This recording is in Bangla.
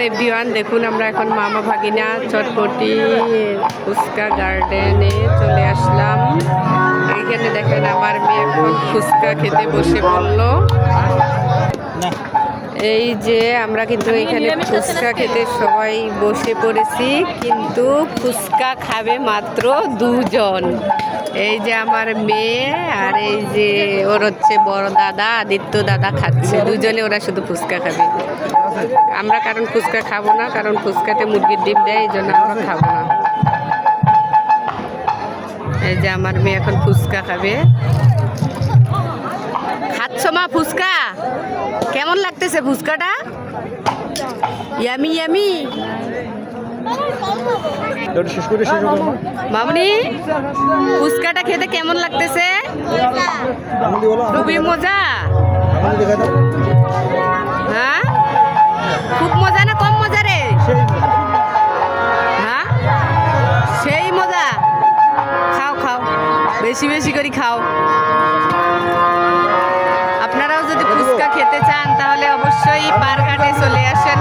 এভরিওয়ান, দেখুন আমরা এখন মামা ভাগিনা চটপটি ফুচকা গার্ডেনে চলে আসলাম। এইখানে দেখেন আমার মেয়ে এখন ফুচকা খেতে বসে পড়লো। এই যে আমরা কিন্তু এখানে ফুচকা খেতে সবাই বসে পড়েছি, কিন্তু ফুচকা খাবে মাত্র দুজন। এই যে আমার মেয়ে আর এই যে ওর হচ্ছে বড় দাদা আদিত্য দাদা খাচ্ছে, দুজনে ওরা শুধু ফুচকা খাবে। আমরা কারণ ফুচকা খাবো না, কারণ ফুচকাতে মুরগির ডিম দেয়, এই জন্য আমরা খাবো না। এই যে আমার মেয়ে এখন ফুচকা খাবে। খাচ্ছ মা ফুচকা? কেমন লাগতেছে ফুচকাটা? Yummy yummy. মামনি, ফুচকাটা খেতে কেমন লাগতেছে? খুবই মজা। হ্যাঁ, খুব মজা না কম মজা রে? হ্যাঁ, সেই মজা। খাও খাও, বেশি বেশি করে খাও। আপনারাও যদি ফুচকা খেতে চান তাহলে অবশ্যই পারঘাটে চলে আসেন।